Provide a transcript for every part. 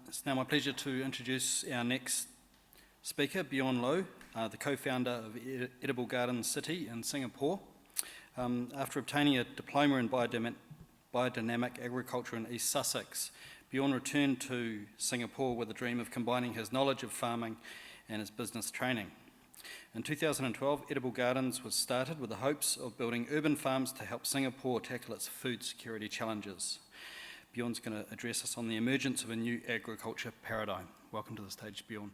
It's now my pleasure to introduce our next speaker, Bjorn, the co-founder of Edible Garden City in Singapore. After obtaining a diploma in biodynamic agriculture in East Sussex, Bjorn returned to Singapore with a dream of combining his knowledge of farming and his business training. In 2012, Edible Gardens was started with the hopes of building urban farms to help Singapore tackle its food security challenges. Bjorn's going to address us on the emergence of a new agriculture paradigm. Welcome to the stage, Bjorn.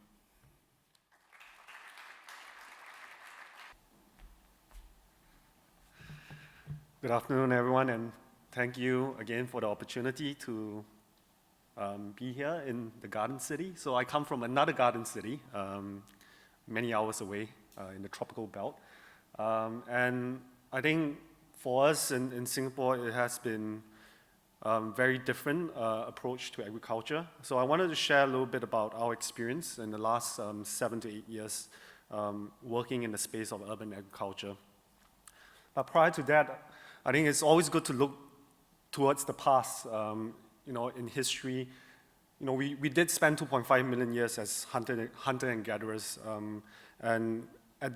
Good afternoon, everyone, and thank you again for the opportunity to be here in the Garden City. So I come from another garden city, many hours away in the tropical belt. And I think for us in Singapore, it has been very different approach to agriculture. So I wanted to share a little bit about our experience in the last 7 to 8 years working in the space of urban agriculture. But prior to that, I think it's always good to look towards the past. In history, we did spend 2.5 million years as hunter and gatherers, and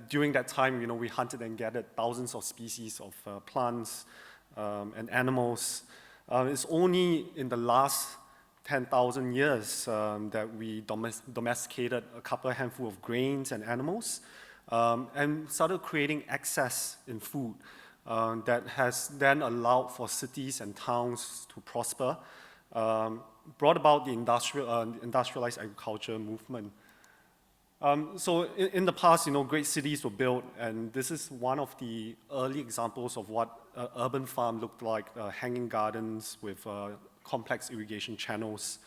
during that time, we hunted and gathered thousands of species of plants and animals. It's only in the last 10,000 years that we domesticated a couple of handful of grains and animals and started creating excess in food that has then allowed for cities and towns to prosper, brought about the industrialized agriculture movement. So in the past, great cities were built, and this is one of the early examples of what an urban farm looked like, hanging gardens with complex irrigation channels.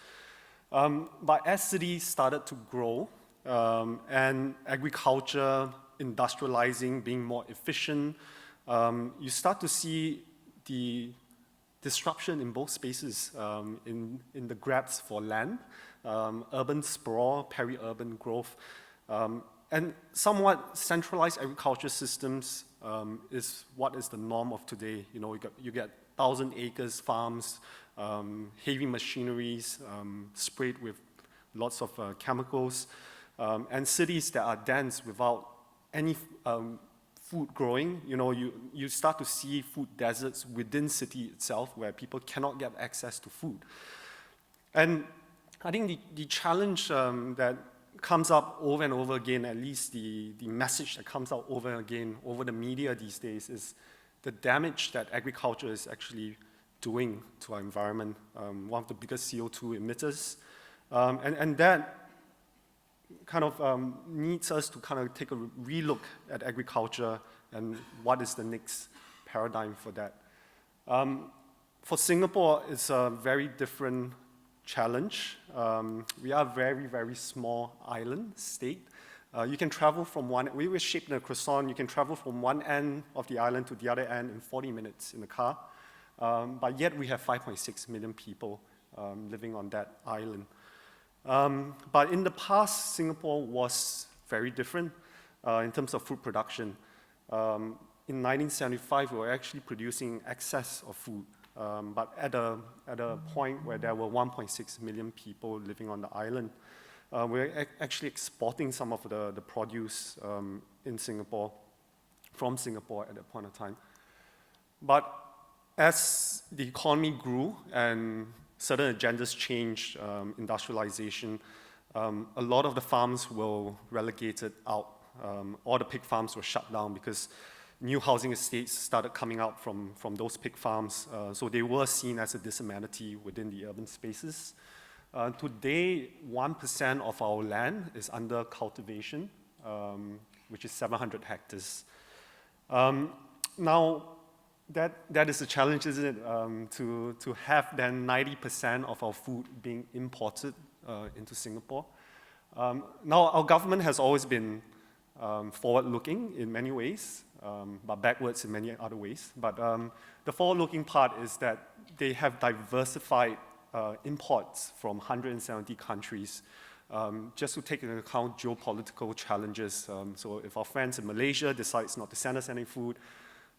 But as cities started to grow and agriculture, industrializing, being more efficient, you start to see the disruption in both spaces, in the grabs for land, urban sprawl, peri-urban growth, and somewhat centralized agriculture systems is what is the norm of today. You get 1,000 acres farms, heavy machineries sprayed with lots of chemicals, and cities that are dense without any food growing. You start to see food deserts within city itself where people cannot get access to food. And I think the challenge that comes up over and over again, at least the message that comes out over and again over the media these days, is the damage that agriculture is actually doing to our environment, one of the biggest CO2 emitters. And that kind of needs us to kind of take a relook at agriculture and what is the next paradigm for that. For Singapore, it's a very different challenge. We are a very, very small island state. You can travel from we were shaped in a croissant, you can travel from one end of the island to the other end in 40 minutes in a car. But yet we have 5.6 million people living on that island. But in the past, Singapore was very different in terms of food production. In 1975, we were actually producing excess of food, but at a point where there were 1.6 million people living on the island. We're actually exporting some of the produce in Singapore, from Singapore at that point of time. But as the economy grew and certain agendas changed, industrialization, a lot of the farms were relegated out. All the pig farms were shut down because new housing estates started coming out from those pig farms. So they were seen as a disamenity within the urban spaces. Today, 1% of our land is under cultivation, which is 700 hectares. Now, that is a challenge, isn't it? To have then 90% of our food being imported into Singapore. Now, our government has always been forward-looking in many ways, but backwards in many other ways. But the forward-looking part is that they have diversified imports from 170 countries just to take into account geopolitical challenges. So if our friends in Malaysia decides not to send us any food,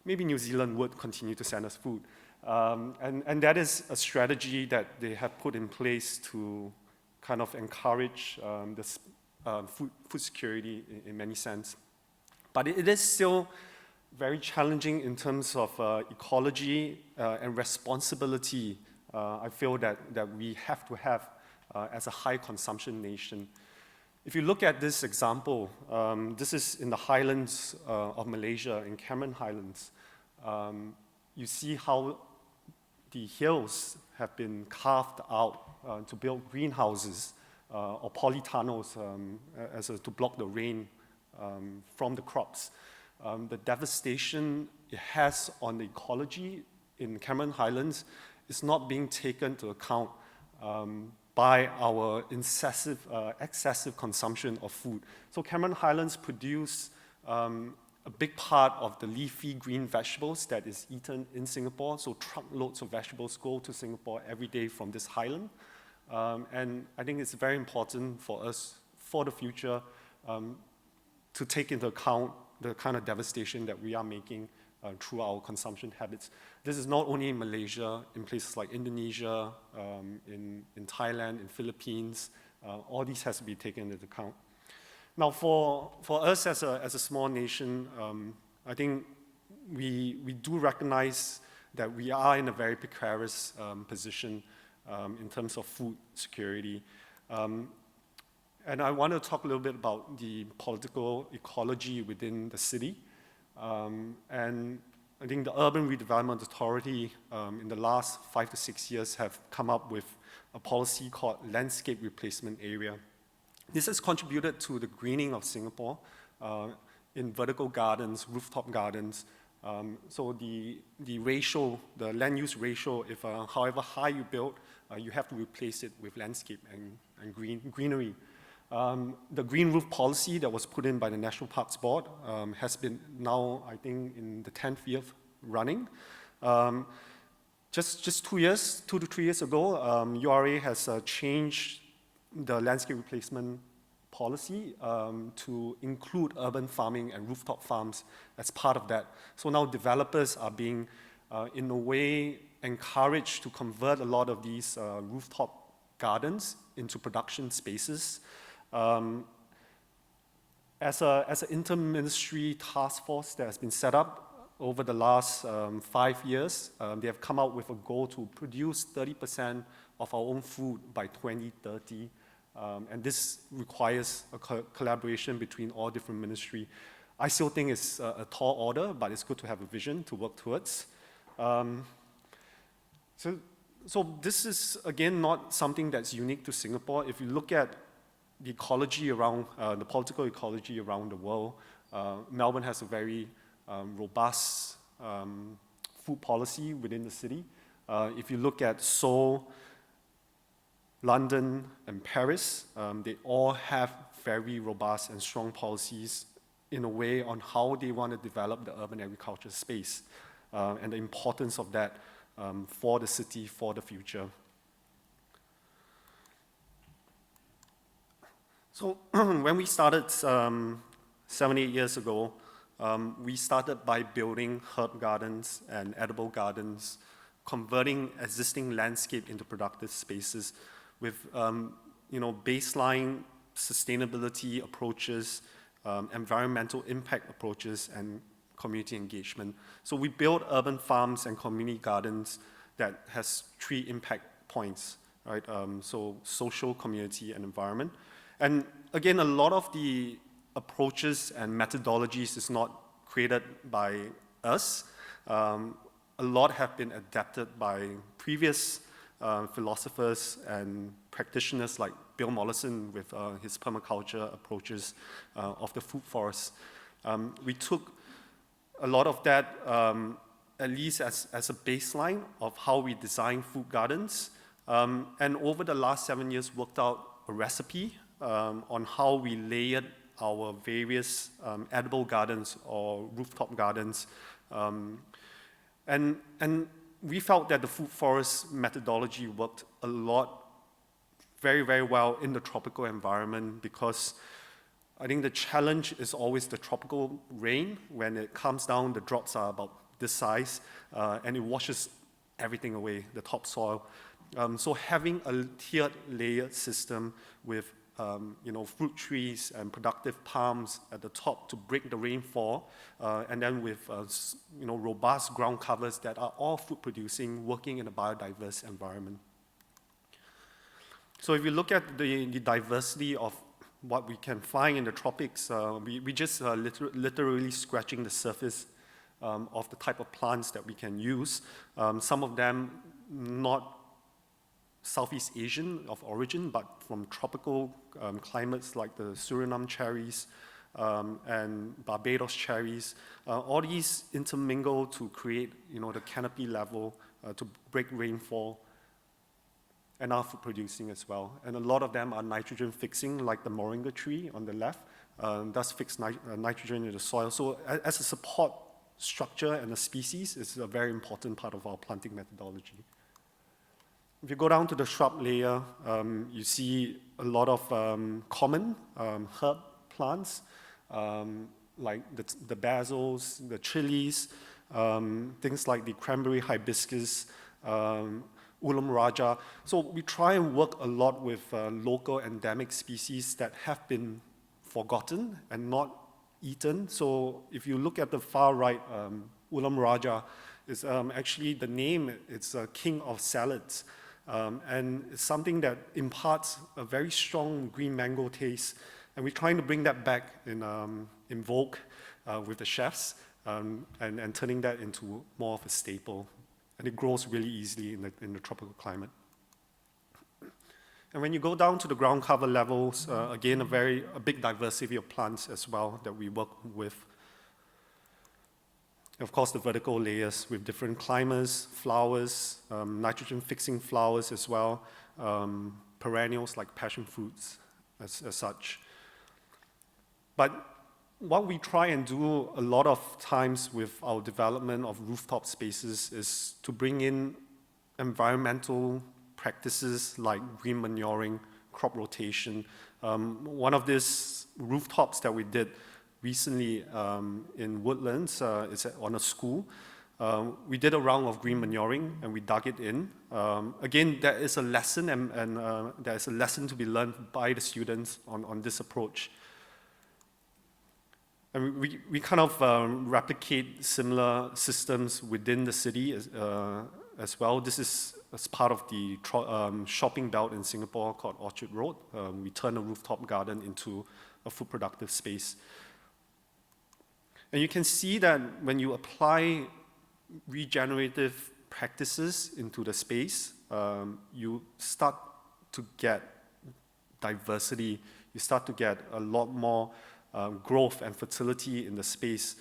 maybe New Zealand would continue to send us food. And that is a strategy that they have put in place to kind of encourage this food security in many sense. But it is still very challenging in terms of ecology and responsibility. I feel that we have to have as a high consumption nation. If you look at this example, this is in the highlands of Malaysia, in Cameron Highlands. You see how the hills have been carved out to build greenhouses or polytunnels to block the rain from the crops. The devastation it has on the ecology in Cameron Highlands is not being taken into account by our excessive consumption of food. So Cameron Highlands produce a big part of the leafy green vegetables that is eaten in Singapore. So truckloads of vegetables go to Singapore every day from this highland. And I think it's very important for us, for the future, to take into account the kind of devastation that we are making through our consumption habits. This is not only in Malaysia, in places like Indonesia, in Thailand, in Philippines. All these has to be taken into account. Now, for us as a small nation, I think we do recognize that we are in a very precarious position in terms of food security. And I want to talk a little bit about the political ecology within the city. And I think the Urban Redevelopment Authority in the last 5 to 6 years have come up with a policy called Landscape Replacement Area. This has contributed to the greening of Singapore in vertical gardens, rooftop gardens. So the ratio, the land use ratio, if however high you build, you have to replace it with landscape and greenery. The green roof policy that was put in by the National Parks Board has been now, I think, in the 10th year running. Just 2 to 3 years ago, URA has changed the landscape replacement policy to include urban farming and rooftop farms as part of that. So now developers are being, in a way, encouraged to convert a lot of these rooftop gardens into production spaces. As an inter-ministry task force that has been set up over the last 5 years, they have come out with a goal to produce 30% of our own food by 2030. And this requires a collaboration between all different ministries. I still think it's a tall order, but it's good to have a vision to work towards. So this is, again, not something that's unique to Singapore. If you look at the ecology around, the political ecology around the world, Melbourne has a very robust food policy within the city. If you look at Seoul, London, and Paris, they all have very robust and strong policies in a way on how they want to develop the urban agriculture space and the importance of that for the city, for the future. So when we started 7, 8 years ago, we started by building herb gardens and edible gardens, converting existing landscape into productive spaces with baseline sustainability approaches, environmental impact approaches, and community engagement. So we built urban farms and community gardens that has 3 impact points, right? So social, community, and environment. And again, a lot of the approaches and methodologies is not created by us. A lot have been adapted by previous philosophers and practitioners like Bill Mollison with his permaculture approaches of the food forest. We took a lot of that, at least as a baseline of how we design food gardens, and over the last 7 years worked out a recipe on how we layered our various edible gardens or rooftop gardens. And we felt that the food forest methodology worked a lot, very, very well in the tropical environment, because I think the challenge is always the tropical rain. When it comes down, the drops are about this size, and it washes everything away, the topsoil. So having a tiered layered system with fruit trees and productive palms at the top to break the rainfall, and then with robust ground covers that are all food producing, working in a biodiverse environment. So if you look at the diversity of what we can find in the tropics, we just literally scratching the surface of the type of plants that we can use. Some of them not Southeast Asian of origin, but from tropical climates like the Suriname cherries and Barbados cherries. All these intermingle to create, the canopy level to break rainfall and are food producing as well. And a lot of them are nitrogen fixing, like the moringa tree on the left, does fix nitrogen in the soil. So as a support structure and a species, it's a very important part of our planting methodology. If you go down to the shrub layer, you see a lot of common herb plants, like the basils, the chilies, things like the cranberry hibiscus, Ulam Raja. So we try and work a lot with local endemic species that have been forgotten and not eaten. So if you look at the far right, Ulam Raja is actually the name, it's a king of salads. And it's something that imparts a very strong green mango taste. And we're trying to bring that back in vogue with the chefs and turning that into more of a staple. And it grows really easily in the tropical climate. And when you go down to the ground cover levels, again, a big diversity of plants as well that we work with. Of course, the vertical layers with different climbers, flowers, nitrogen-fixing flowers as well, perennials like passion fruits as such. But what we try and do a lot of times with our development of rooftop spaces is to bring in environmental practices like green manuring, crop rotation. One of these rooftops that we did recently in Woodlands, it's on a school. We did a round of green manuring and we dug it in. Again, there is a lesson and there is a lesson to be learned by the students on this approach. And we kind of replicate similar systems within the city as well. This is as part of the shopping belt in Singapore called Orchard Road. We turn a rooftop garden into a food productive space. And you can see that when you apply regenerative practices into the space, you start to get diversity. You start to get a lot more growth and fertility in the space.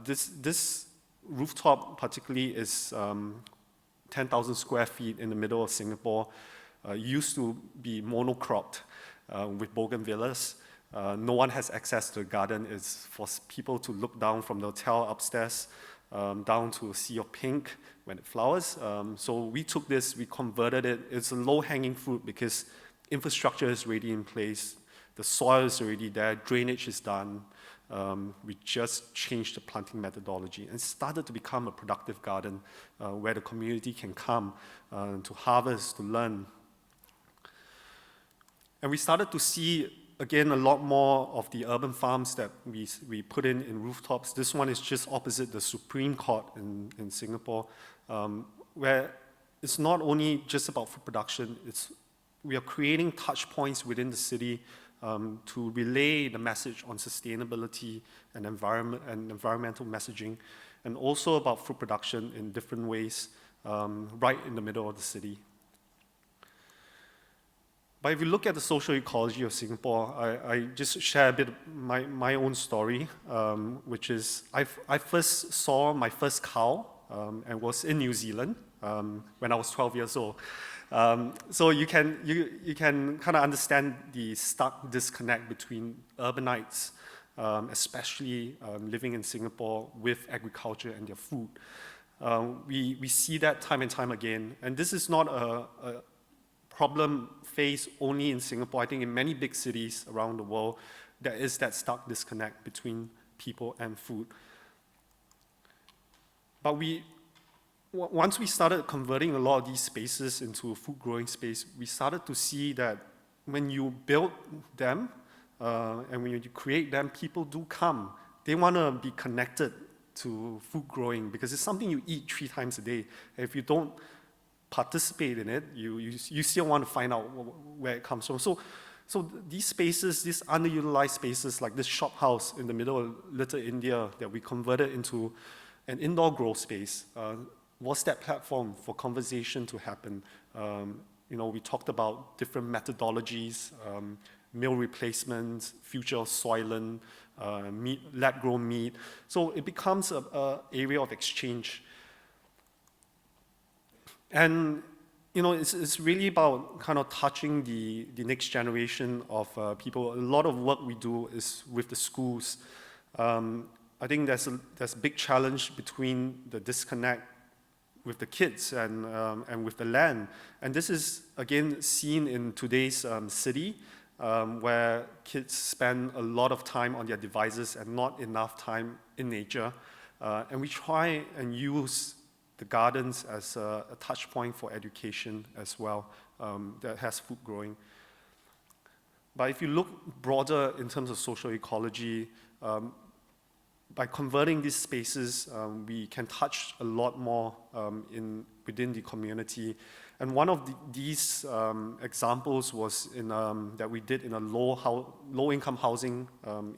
This rooftop particularly is 10,000 square feet in the middle of Singapore. Used to be monocropped with bougainvilleas. No one has access to the garden. It's for people to look down from the hotel upstairs down to a sea of pink when it flowers. So we took this, we converted it. It's a low-hanging fruit because infrastructure is already in place. The soil is already there. Drainage is done. We just changed the planting methodology and started to become a productive garden where the community can come to harvest, to learn. And we started to see again, a lot more of the urban farms that we put in rooftops. This one is just opposite the Supreme Court in Singapore, where it's not only just about food production, we are creating touch points within the city to relay the message on sustainability and environmental messaging, and also about food production in different ways, right in the middle of the city. But if you look at the social ecology of Singapore, I just share a bit of my own story, which is I first saw my first cow and was in New Zealand when I was 12 years old. So you can kind of understand the stark disconnect between urbanites, especially living in Singapore, with agriculture and their food. We see that time and time again, and this is not a problem faced only in Singapore. I think in many big cities around the world, there is that stark disconnect between people and food. But once we started converting a lot of these spaces into food growing space, we started to see that when you build them and when you create them, people do come. They want to be connected to food growing because it's something you eat 3 times a day. If you don't participate in it, you still want to find out where it comes from. So these spaces, these underutilized spaces, like this shop house in the middle of Little India that we converted into an indoor grow space, was that platform for conversation to happen. We talked about different methodologies, meal replacements, future of soylent, meat, lab-grown meat. So it becomes an area of exchange. And it's really about kind of touching the next generation of people. A lot of work we do is with the schools. I think there's a big challenge between the disconnect with the kids and with the land. And this is, again, seen in today's city, where kids spend a lot of time on their devices and not enough time in nature. And we try and use the gardens as a touch point for education as well, that has food growing. But if you look broader in terms of social ecology, by converting these spaces, we can touch a lot more within the community. And one of these examples was that we did in a low-income housing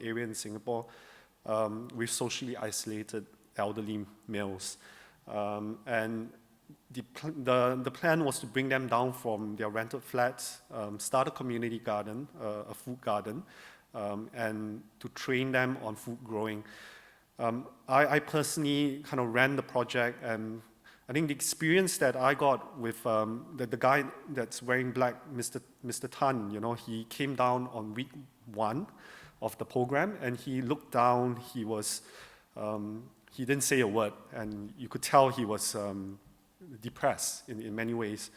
area in Singapore with socially isolated elderly males. And the plan was to bring them down from their rented flats, start a community garden, a food garden, and to train them on food growing. I personally kind of ran the project, and I think the experience that I got with the guy that's wearing black, Mr. Tan, he came down on week 1 of the program, and he looked down, he didn't say a word, and you could tell he was depressed in many ways.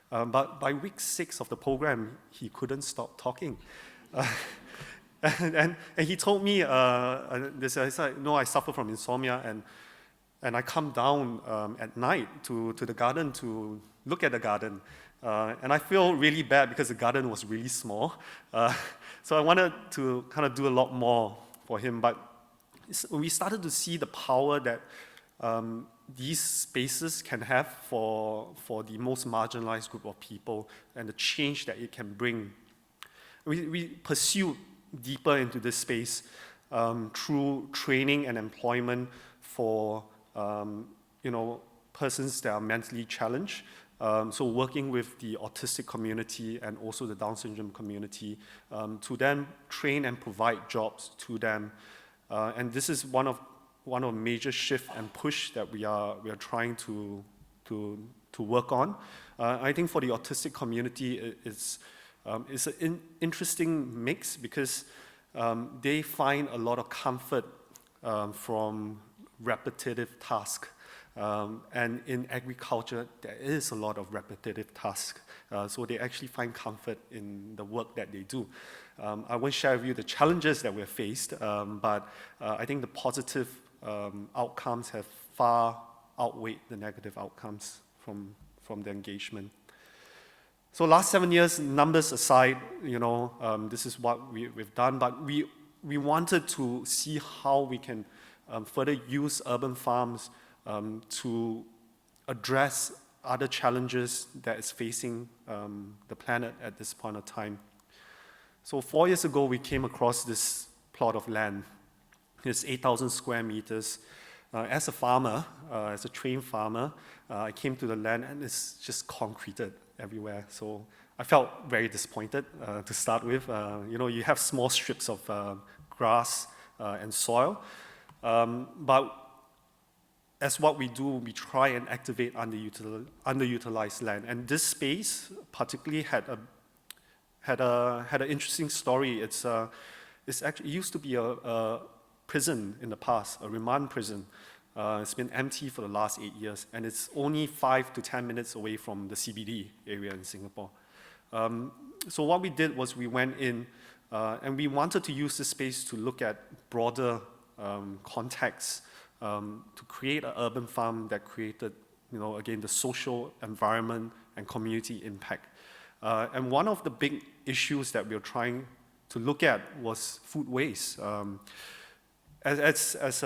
But by week 6 of the program, he couldn't stop talking. And he told me, I said, no, I suffer from insomnia, and I come down at night to the garden to look at the garden. And I feel really bad because the garden was really small. So I wanted to kind of do a lot more for him, but we started to see the power that these spaces can have for the most marginalized group of people and the change that it can bring. We pursued deeper into this space through training and employment for persons that are mentally challenged. So working with the autistic community and also the Down syndrome community to then train and provide jobs to them. And this is one of major shift and push that we are trying to work on. I think for the autistic community, it's an interesting mix because they find a lot of comfort from repetitive tasks. And in agriculture, there is a lot of repetitive tasks. So they actually find comfort in the work that they do. I won't share with you the challenges that we're faced, but I think the positive outcomes have far outweighed the negative outcomes from the engagement. So last 7 years, numbers aside, this is what we've done, but we wanted to see how we can further use urban farms to address other challenges that is facing the planet at this point of time. So 4 years ago, we came across this plot of land. It's 8,000 square meters. As a farmer, as a trained farmer, I came to the land and it's just concreted everywhere. So I felt very disappointed to start with. You have small strips of grass and soil, but as what we do, we try and activate underutilized land. And this space particularly had an interesting story. It's actually, it used to be a prison in the past, a remand prison. It's been empty for the last 8 years, and it's only 5 to 10 minutes away from the CBD area in Singapore. So what we did was we went in, and we wanted to use this space to look at broader contexts, to create an urban farm that created again, the social environment and community impact. And one of the big issues that we were trying to look at was food waste. As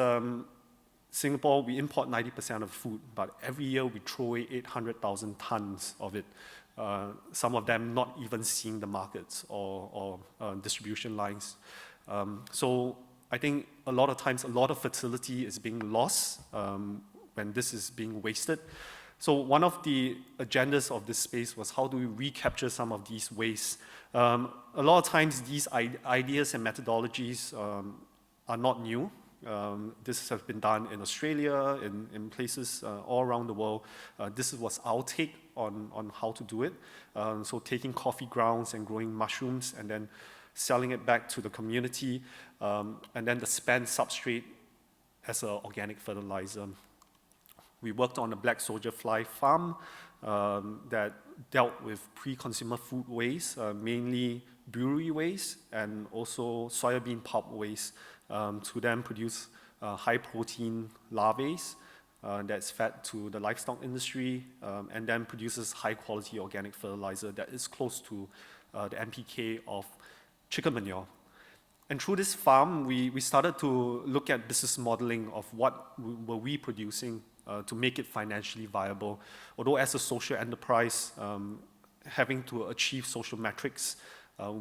Singapore, we import 90% of food, but every year we throw away 800,000 tons of it. Some of them not even seeing the markets or distribution lines. So I think a lot of times, a lot of fertility is being lost when this is being wasted. So one of the agendas of this space was how do we recapture some of these wastes. A lot of times these ideas and methodologies are not new. This has been done in Australia, in places all around the world. This was our take on how to do it. So taking coffee grounds and growing mushrooms and then selling it back to the community, and then the spent substrate as an organic fertilizer. We worked on a black soldier fly farm that dealt with pre-consumer food waste, mainly brewery waste and also soybean pulp waste, to then produce high-protein larvae that's fed to the livestock industry, and then produces high-quality organic fertilizer that is close to the NPK of chicken manure. And through this farm, we started to look at business modeling of what were we producing to make it financially viable. Although as a social enterprise, having to achieve social metrics,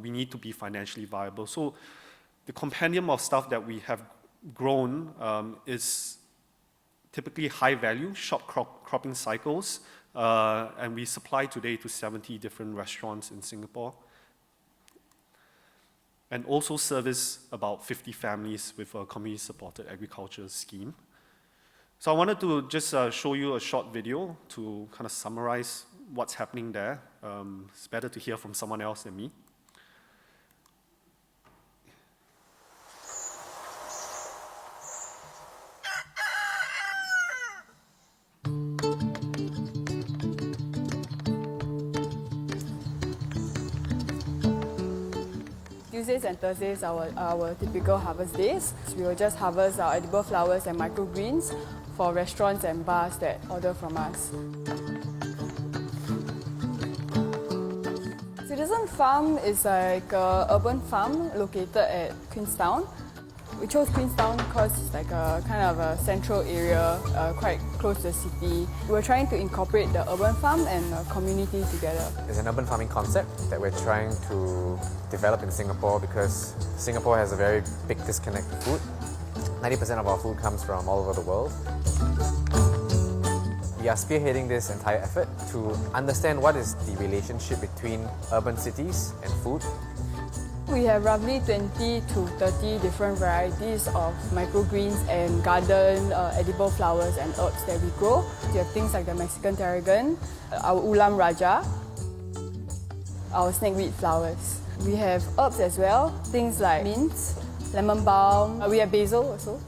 we need to be financially viable. So the compendium of stuff that we have grown is typically high value, short cropping cycles, and we supply today to 70 different restaurants in Singapore, and also service about 50 families with a community-supported agriculture scheme. So I wanted to just show you a short video to kind of summarize what's happening there. It's better to hear from someone else than me. Tuesdays and Thursdays are our typical harvest days. We will just harvest our edible flowers and microgreens for restaurants and bars that order from us. Citizen Farm is like an urban farm located at Queenstown. We chose Queenstown because it's like a kind of a central area, quite close to the city. We're trying to incorporate the urban farm and community together. It's an urban farming concept that we're trying to develop in Singapore because Singapore has a very big disconnect to food. 90% of our food comes from all over the world. We are spearheading this entire effort to understand what is the relationship between urban cities and food. We have roughly 20 to 30 different varieties of microgreens and garden edible flowers and herbs that we grow. We have things like the Mexican tarragon, our ulam raja, our snakeweed flowers. We have herbs as well, things like mint, lemon balm. We have basil also.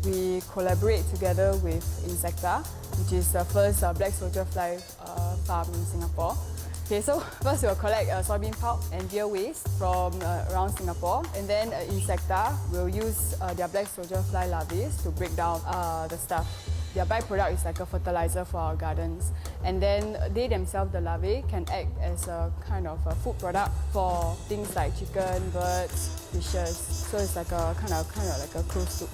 We collaborate together with Insecta, which is the first black soldier fly farm in Singapore. Okay, so first we'll collect soybean pulp and beer waste from around Singapore, and then Insecta will use their black soldier fly larvae to break down the stuff. Their byproduct is like a fertilizer for our gardens, and then they themselves, the larvae, can act as a kind of a food product for things like chicken, birds, fishes. So it's like a kind of like a closed loop.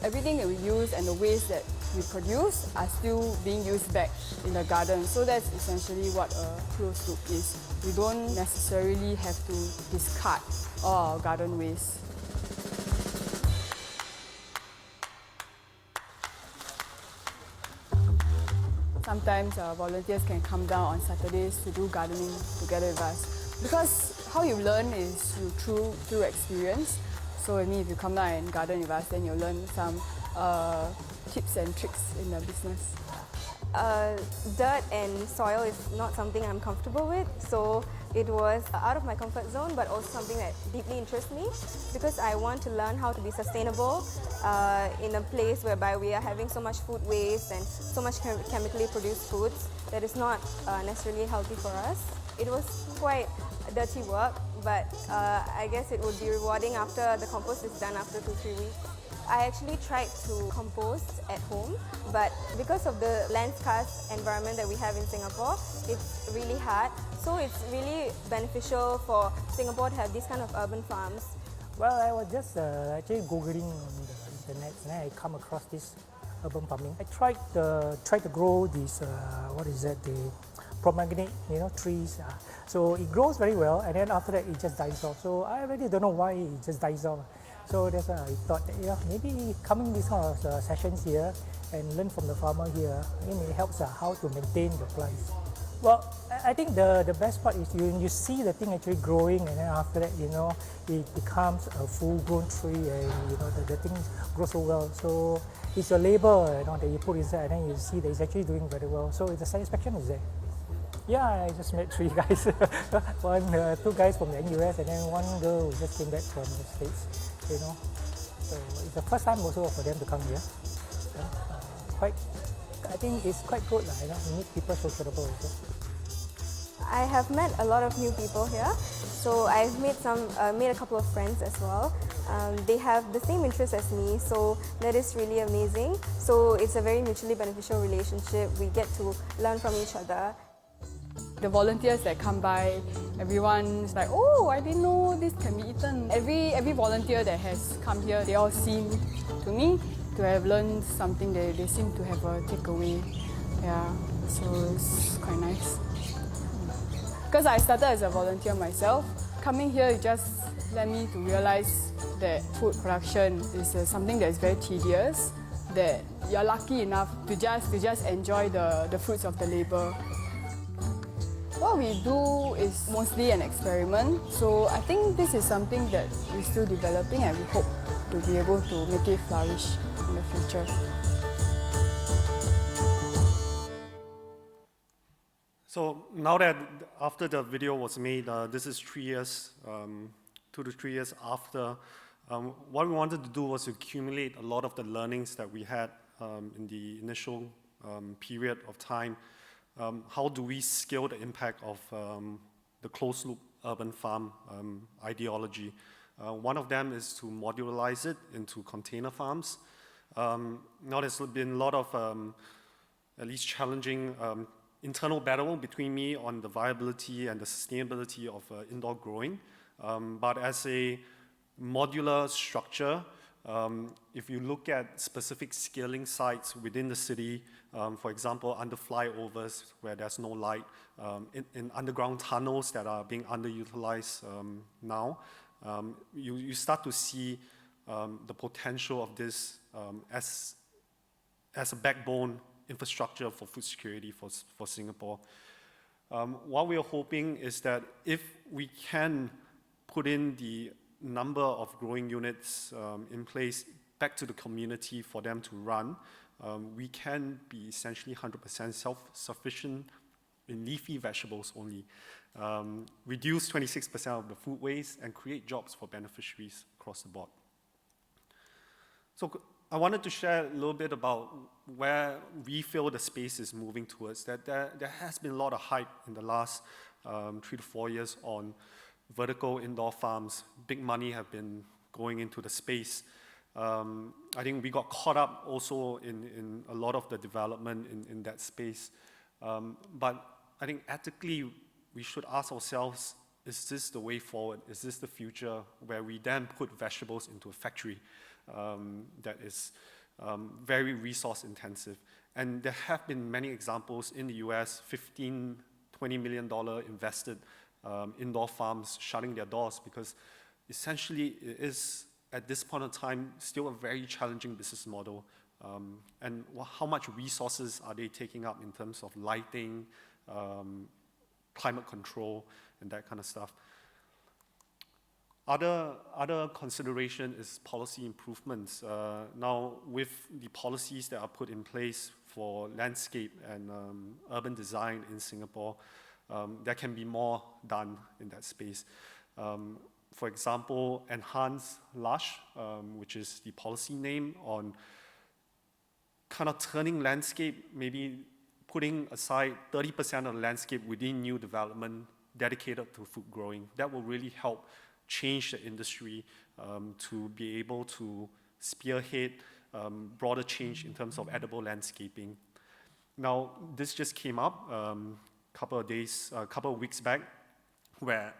Everything that we use and the waste that we produce are still being used back in the garden. So that's essentially what a closed loop is. We don't necessarily have to discard all our garden waste. Sometimes volunteers can come down on Saturdays to do gardening together with us. Because how you learn is through experience. So I mean, if you come down and garden with us, then you'll learn some tips and tricks in the business. Dirt and soil is not something I'm comfortable with, so it was out of my comfort zone, but also something that deeply interests me because I want to learn how to be sustainable in a place whereby we are having so much food waste and so much chemically produced foods that is not necessarily healthy for us. It was quite dirty work. but I guess it would be rewarding after the compost is done after 2-3 weeks. I actually tried to compost at home, but because of the land scarce environment that we have in Singapore, it's really hard. So it's really beneficial for Singapore to have these kind of urban farms. Well, I was just actually Googling on the internet and I come across this urban farming. I tried to grow these, the pomegranate, trees. So it grows very well and then after that it just dies off. So I really don't know why it just dies off. So that's why I thought that maybe coming these kind of sessions here and learn from the farmer here, it helps how to maintain the plants. Well, I think the best part is you see the thing actually growing and then after that, it becomes a full-grown tree and, the thing grows so well. So it's your labor, that you put inside and then you see that it's actually doing very well. So the satisfaction is there. Yeah, I just met 3 guys. 2 guys from the US and then 1 girl who just came back from the States. So it's the first time also for them to come here. I think it's quite good, you meet people sociable also. I have met a lot of new people here, so I've made a couple of friends as well. They have the same interests as me, so that is really amazing. So it's a very mutually beneficial relationship. We get to learn from each other. The volunteers that come by, everyone's like, oh, I didn't know this can be eaten. Every volunteer that has come here, they all seem to me to have learned something. They seem to have a takeaway. Yeah, so it's quite nice. Because I started as a volunteer myself, coming here just led me to realize that food production is something that is very tedious, that you're lucky enough to just enjoy the fruits of the labor. What we do is mostly an experiment, so I think this is something that we're still developing and we hope to be able to make it flourish in the future. So now that after the video was made, this is 3 years, 2 to 3 years after, what we wanted to do was to accumulate a lot of the learnings that we had in the initial period of time. How do we scale the impact of the closed-loop urban farm ideology? One of them is to modularize it into container farms. Now there's been a lot of at least challenging internal battle between me on the viability and the sustainability of indoor growing. But as a modular structure, if you look at specific scaling sites within the city, for example, under flyovers where there's no light, in underground tunnels that are being underutilized now, you start to see the potential of this as a backbone infrastructure for food security for Singapore. What we are hoping is that if we can put in the number of growing units in place back to the community for them to run, we can be essentially 100% self-sufficient in leafy vegetables only, reduce 26% of the food waste, and create jobs for beneficiaries across the board. So I wanted to share a little bit about where we feel the space is moving towards. That there has been a lot of hype in the last 3 to 4 years on vertical indoor farms. Big money have been going into the space. I think we got caught up also in a lot of the development in that space. But I think ethically, we should ask ourselves, is this the way forward? Is this the future where we then put vegetables into a factory that is very resource intensive? And there have been many examples in the US, $15, $20 million invested indoor farms shutting their doors because essentially it is, at this point in time, still a very challenging business model. And how much resources are they taking up in terms of lighting, climate control, and that kind of stuff. Other consideration is policy improvements. Now, with the policies that are put in place for landscape and urban design in Singapore, there can be more done in that space. For example, Enhance Lush, which is the policy name on kind of turning landscape, maybe putting aside 30% of the landscape within new development dedicated to food growing. That will really help change the industry to be able to spearhead broader change in terms of edible landscaping. Now, this just came up a couple of weeks back, where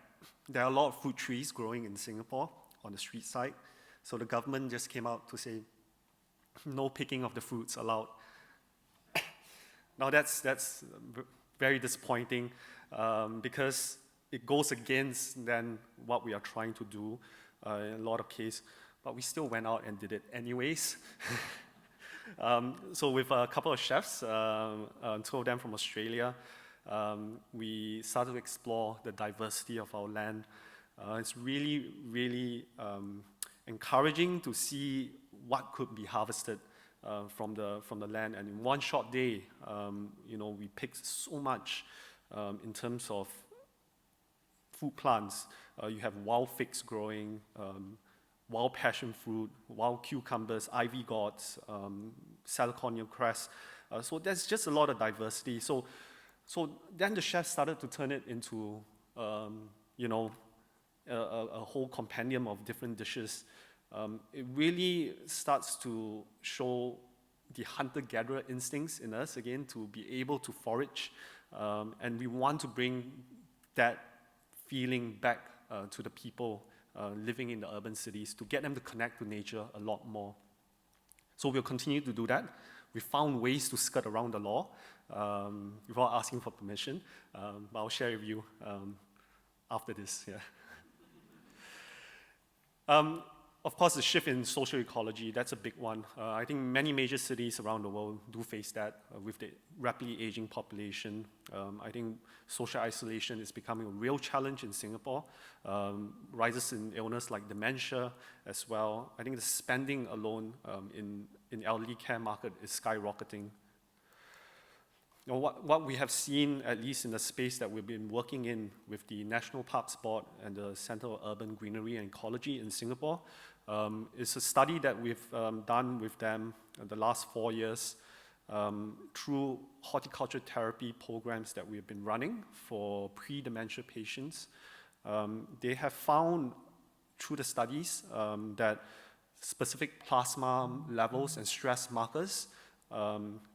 there are a lot of fruit trees growing in Singapore on the street side. So the government just came out to say, no picking of the fruits allowed. Now that's very disappointing because it goes against then what we are trying to do in a lot of cases, but we still went out and did it anyways. So with a couple of chefs, 2 of them from Australia, we started to explore the diversity of our land. It's really, really encouraging to see what could be harvested from the land. And in one short day, we picked so much in terms of food plants. You have wild figs growing, wild passion fruit, wild cucumbers, ivy gourds, salicornia cress. So there's just a lot of diversity. So then the chef started to turn it into, a whole compendium of different dishes. It really starts to show the hunter-gatherer instincts in us again to be able to forage, and we want to bring that feeling back to the people living in the urban cities to get them to connect to nature a lot more. So we'll continue to do that. We found ways to skirt around the law without asking for permission, but I'll share with you after this. Yeah. Of course, the shift in social ecology, that's a big one. I think many major cities around the world do face that with the rapidly aging population. I think social isolation is becoming a real challenge in Singapore. Rises in illness like dementia as well. I think the spending alone in elderly care market is skyrocketing. What we have seen, at least in the space that we've been working in with the National Parks Board and the Centre of Urban Greenery and Ecology in Singapore, is a study that we've done with them the last 4 years through horticulture therapy programs that we've been running for pre-dementia patients. They have found through the studies that specific plasma levels and stress markers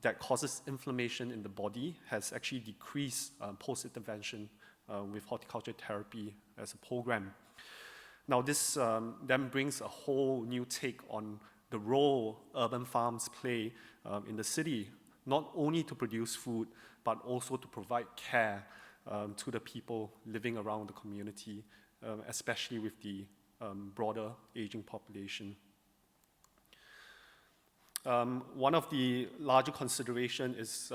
that causes inflammation in the body has actually decreased post-intervention with horticulture therapy as a program. Now this then brings a whole new take on the role urban farms play in the city, not only to produce food, but also to provide care to the people living around the community, especially with the broader aging population. One of the larger consideration is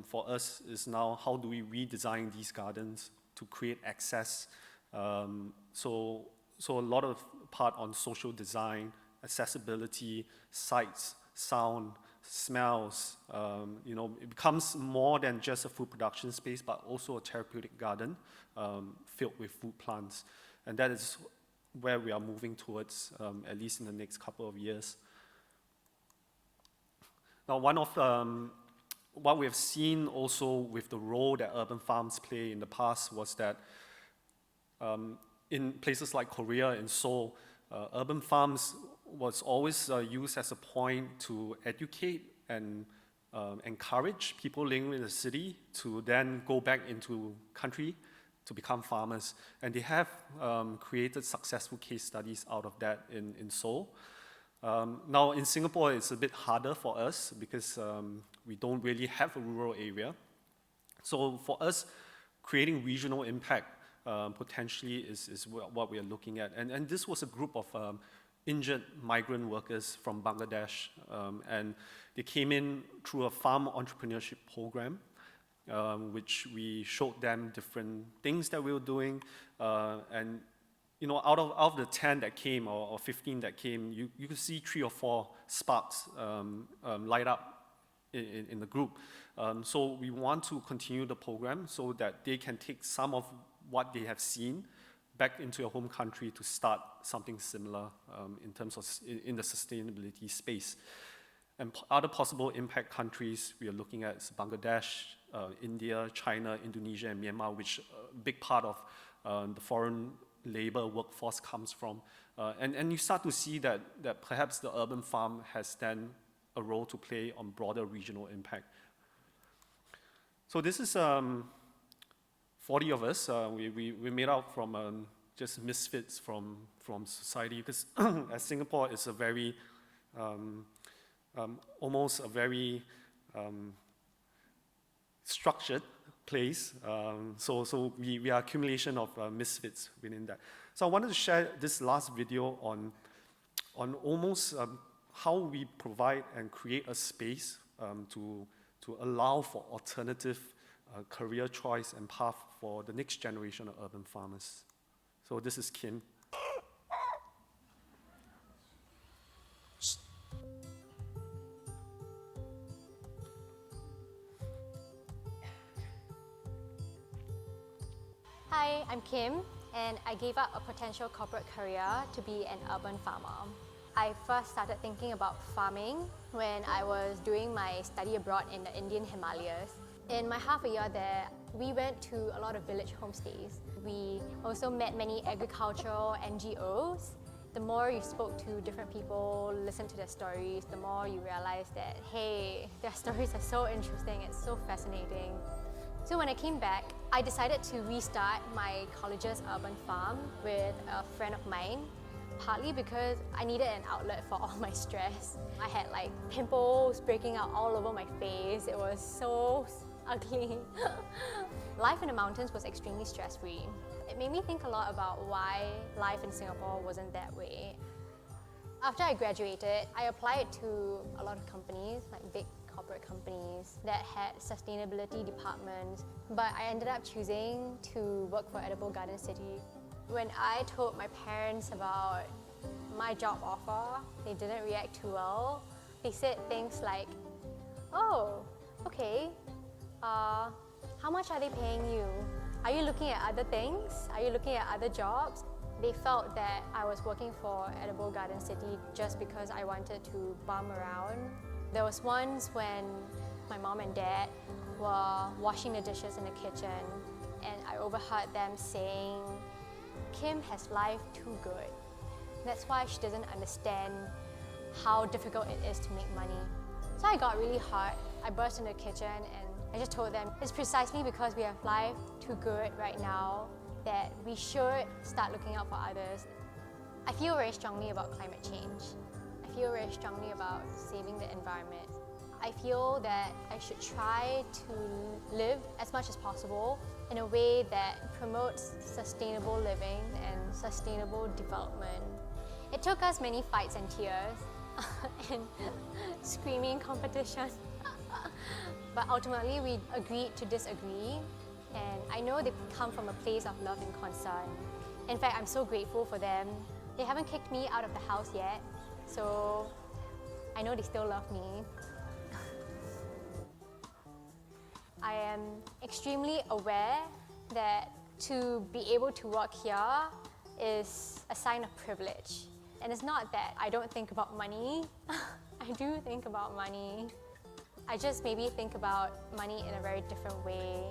for us is now how do we redesign these gardens to create access. So a lot of part on social design, accessibility, sights, sound, smells. It becomes more than just a food production space, but also a therapeutic garden filled with food plants, and that is where we are moving towards, at least in the next couple of years. Now, one of what we have seen also with the role that urban farms play in the past was that in places like Korea and Seoul, urban farms was always used as a point to educate and encourage people living in the city to then go back into country to become farmers. And they have created successful case studies out of that in Seoul. Now in Singapore, it's a bit harder for us because we don't really have a rural area. So for us, creating regional impact potentially is what we are looking at. And this was a group of injured migrant workers from Bangladesh, and they came in through a farm entrepreneurship program, which we showed them different things that we were doing, and out of the 10 that came or 15 that came, you could see 3 or 4 sparks light up in the group. So we want to continue the program so that they can take some of what they have seen back into your home country to start something similar in terms of in the sustainability space. And other possible impact countries we are looking at is Bangladesh, India, China, Indonesia, and Myanmar, which a big part of the foreign labor workforce comes from. And you start to see that perhaps the urban farm has then a role to play on broader regional impact. So this is 40 of us. We made out from just misfits from society, because as Singapore is a very, almost a very structured place. So we are accumulation of misfits within that. So I wanted to share this last video on almost how we provide and create a space to allow for alternative career choice and path for the next generation of urban farmers. So this is Kim. Hi, I'm Kim, and I gave up a potential corporate career to be an urban farmer. I first started thinking about farming when I was doing my study abroad in the Indian Himalayas. In my half a year there, we went to a lot of village homestays. We also met many agricultural NGOs. The more you spoke to different people, listened to their stories, the more you realize that, hey, their stories are so interesting, it's so fascinating. So when I came back, I decided to restart my college's urban farm with a friend of mine, partly because I needed an outlet for all my stress. I had like pimples breaking out all over my face. It was so ugly. Life in the mountains was extremely stress-free. It made me think a lot about why life in Singapore wasn't that way. After I graduated, I applied to a lot of companies, like big corporate companies that had sustainability departments, but I ended up choosing to work for Edible Garden City. When I told my parents about my job offer, they didn't react too well. They said things like, oh, okay, how much are they paying you? Are you looking at other things? Are you looking at other jobs? They felt that I was working for Edible Garden City just because I wanted to bum around. There was once when my mom and dad were washing the dishes in the kitchen, and I overheard them saying, Kim has life too good. That's why she doesn't understand how difficult it is to make money. So I got really hot. I burst into the kitchen and I just told them, it's precisely because we have life too good right now that we should start looking out for others. I feel very strongly about climate change. I feel very strongly about saving the environment. I feel that I should try to live as much as possible in a way that promotes sustainable living and sustainable development. It took us many fights and tears and screaming competition. But ultimately we agreed to disagree, and I know they come from a place of love and concern. In fact, I'm so grateful for them. They haven't kicked me out of the house yet, so I know they still love me. I am extremely aware that to be able to work here is a sign of privilege. And it's not that I don't think about money. I do think about money. I just maybe think about money in a very different way.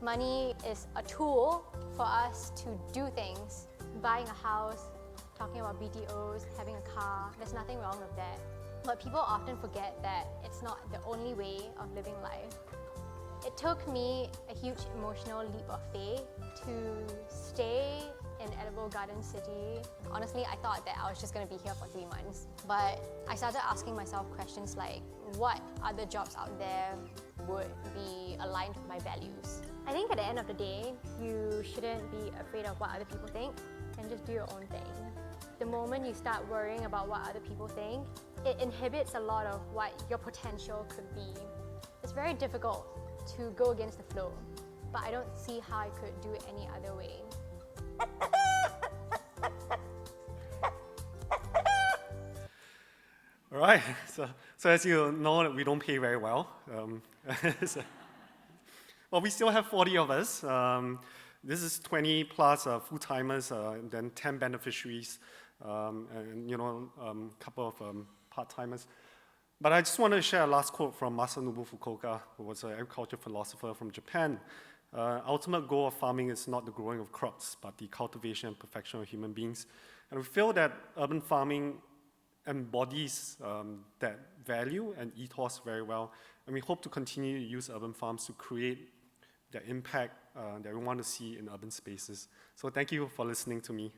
Money is a tool for us to do things. Buying a house, talking about BTOs, having a car, there's nothing wrong with that. But people often forget that it's not the only way of living life. It took me a huge emotional leap of faith to stay in Edible Garden City. Honestly, I thought that I was just going to be here for 3 months. But I started asking myself questions like, what other jobs out there would be aligned with my values? I think at the end of the day, you shouldn't be afraid of what other people think and just do your own thing. The moment you start worrying about what other people think, it inhibits a lot of what your potential could be. It's very difficult to go against the flow, but I don't see how I could do it any other way. All right, so as you know, we don't pay very well. Well, we still have 40 of us. This is 20 plus full-timers, then 10 beneficiaries, and a couple of part-timers. But I just want to share a last quote from Masanobu Fukuoka, who was an agriculture philosopher from Japan. Ultimate goal of farming is not the growing of crops, but the cultivation and perfection of human beings. And we feel that urban farming embodies that value and ethos very well. And we hope to continue to use urban farms to create the impact that we want to see in urban spaces. So thank you for listening to me.